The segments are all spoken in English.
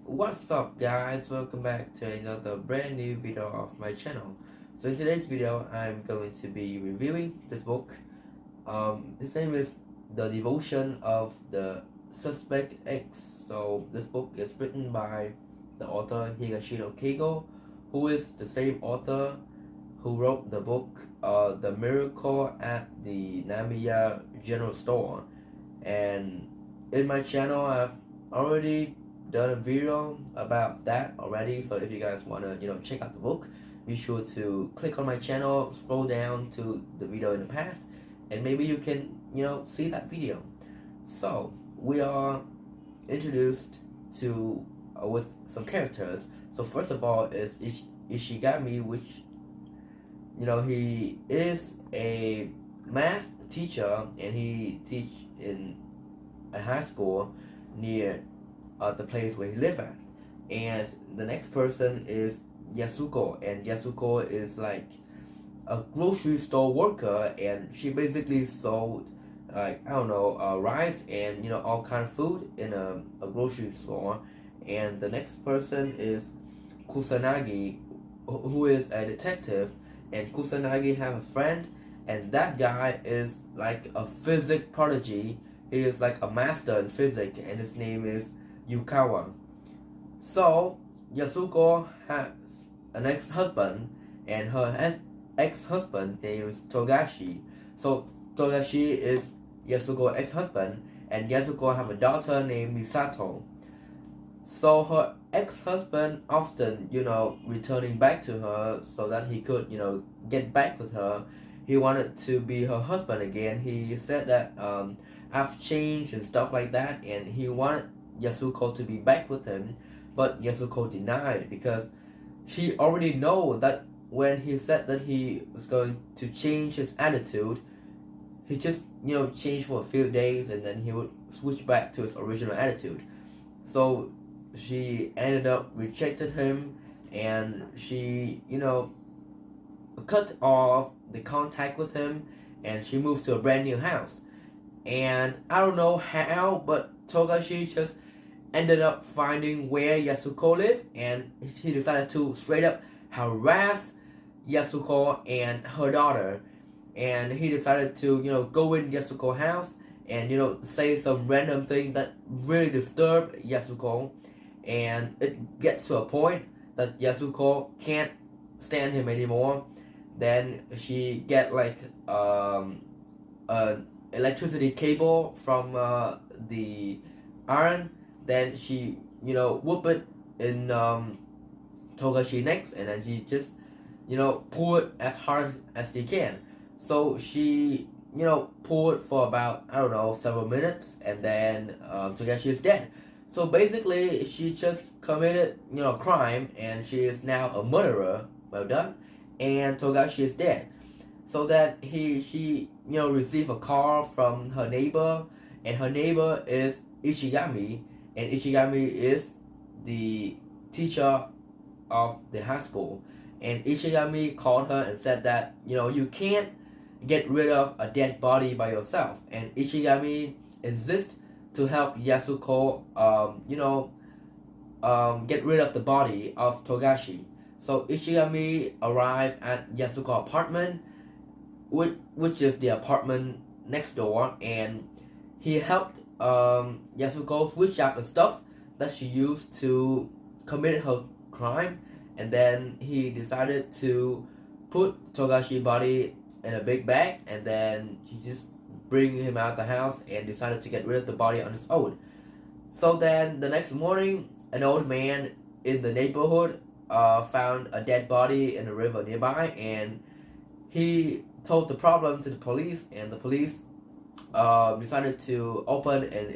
What's up guys, welcome back to another brand new video of my channel. So in today's video I'm going to be reviewing this book. This name is The Devotion of the Suspect X. So this book is written by the author Higashino Keigo, who is the same author who wrote the book The Miracle at the Namiya General Store. And in my channel I've already done a video about that already, so if you guys want to check out the book, be sure to click on my channel, scroll down to the video in the past, and maybe you can see that video. So we are introduced to with some characters. So first of all is Ishigami, which he is a math teacher and he teach in a high school near the place where he lives at. And the next person is Yasuko, and Yasuko is like a grocery store worker, and she basically sold rice and all kind of food in a grocery store. And the next person is Kusanagi, who is a detective, and Kusanagi have a friend, and that guy is like a physics prodigy. He is like a master in physics, and his name is Yukawa. So Yasuko has an ex-husband, and her ex-husband name is Togashi. So Togashi is Yasuko's ex-husband, and Yasuko have a daughter named Misato. So her ex-husband often returning back to her so that he could get back with her. He wanted to be her husband again. He said that I've changed and stuff like that, and he wanted Yasuko to be back with him, but Yasuko denied because she already know that when he said that he was going to change his attitude, he just changed for a few days and then he would switch back to his original attitude. So she ended up rejected him, and she cut off the contact with him, and she moved to a brand new house. And I don't know how, but Togashi just ended up finding where Yasuko lived, and he decided to straight up harass Yasuko and her daughter. And he decided to go in Yasuko's house and say some random thing that really disturbed Yasuko. And it gets to a point that Yasuko can't stand him anymore. Then she get like an electricity cable from the iron. Then she whoop it in Togashi next, and then she just pull it as hard as she can. So she pull it for about several minutes, and then Togashi is dead. So basically she just committed a crime, and she is now a murderer. Well done. And Togashi is dead. So that she received a call from her neighbor, and her neighbor is Ishigami, and Ishigami is the teacher of the high school. And Ishigami called her and said that you can't get rid of a dead body by yourself, and Ishigami insists to help Yasuko get rid of the body of Togashi. So Ishigami arrived at Yasuko's apartment, which is the apartment next door, and he helped Yasuko switch out the stuff that she used to commit her crime. And then he decided to put Togashi's body in a big bag, and then he just bring him out of the house and decided to get rid of the body on his own. So then the next morning, an old man in the neighborhood found a dead body in a river nearby, and he told the problem to the police, and the police decided to open an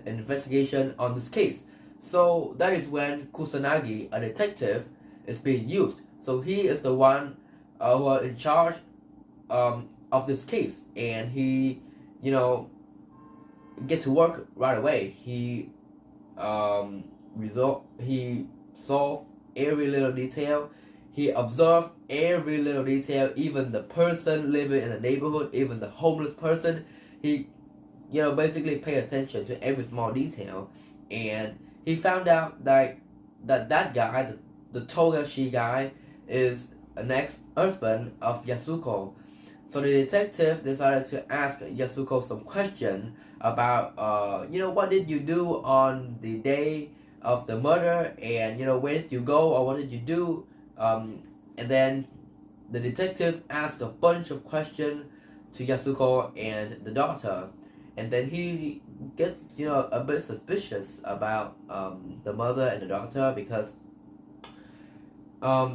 investigation on this case. So that is when Kusanagi, a detective, is being used. So he is the one who are in charge of this case, and he get to work right away. He solved every little detail. He observed every little detail, even the person living in the neighborhood, even the homeless person. He basically pay attention to every small detail, and he found out that guy, the Togashi guy, is an ex-husband of Yasuko. So the detective decided to ask Yasuko some question about, what did you do on the day of the murder, and where did you go or what did you do, and then the detective asked a bunch of questions to Yasuko and the daughter, and then he gets a bit suspicious about the mother and the daughter because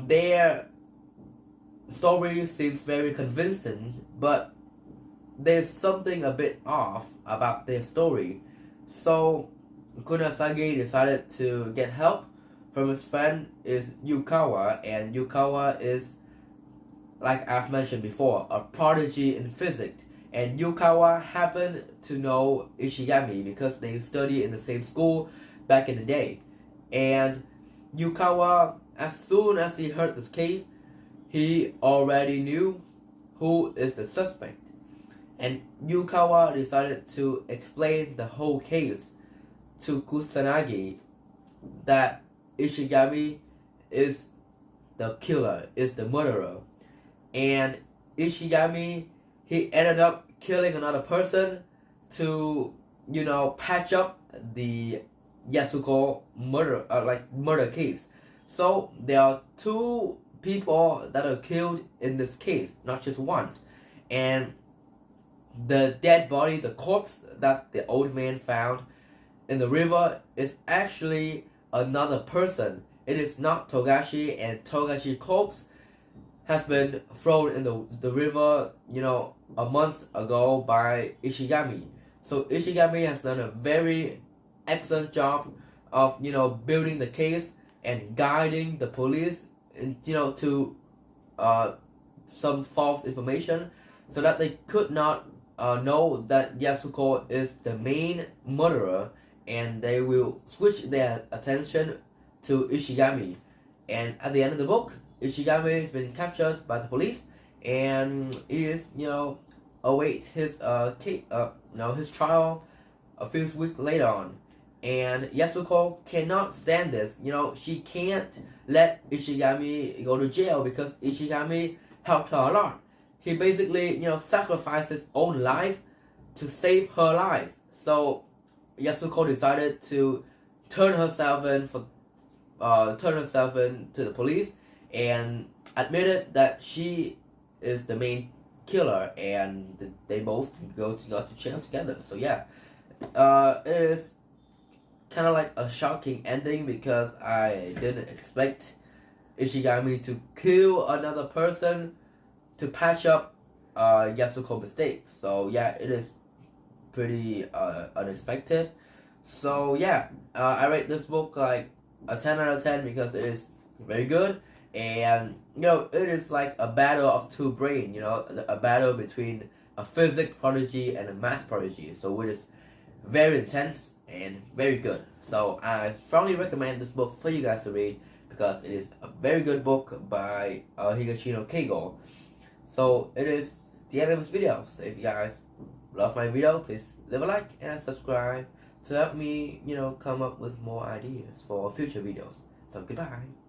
their story seems very convincing, but there's something a bit off about their story. So Kunasagi decided to get help from his friend is Yukawa, and Yukawa is, like I've mentioned before, a prodigy in physics. And Yukawa happened to know Ishigami because they studied in the same school back in the day. And Yukawa, as soon as he heard this case, he already knew who is the suspect. And Yukawa decided to explain the whole case to Kusanagi that Ishigami is the killer, is the murderer. And Ishigami, he ended up killing another person to, patch up the Yasuko murder case. So there are two people that are killed in this case, not just one. And the dead body, the corpse that the old man found in the river is actually another person. It is not Togashi, and Togashi corpse has been thrown in the river, a month ago by Ishigami. So Ishigami has done a very excellent job of, building the case and guiding the police, to some false information so that they could not know that Yasuko is the main murderer, and they will switch their attention to Ishigami. And at the end of the book, Ishigami has been captured by the police, and he is, awaits his his trial a few weeks later on. And Yasuko cannot stand this. She can't let Ishigami go to jail because Ishigami helped her a lot. He basically, sacrificed his own life to save her life. So Yasuko decided to turn herself in to the police and admitted that she is the main killer, and they both go to jail together. So yeah, it is kind of like a shocking ending because I didn't expect Ishigami to kill another person to patch up Yasuko's mistake. So yeah, it is pretty unexpected. So yeah, I rate this book like a 10 out of 10 because it is very good, and it is like a battle of two brains, a battle between a physics prodigy and a math prodigy. So it is very intense and very good. So I strongly recommend this book for you guys to read because it is a very good book by Higashino Keigo. So it is the end of this video. So if you guys love my video, please leave a like and subscribe to help me, come up with more ideas for future videos. So goodbye.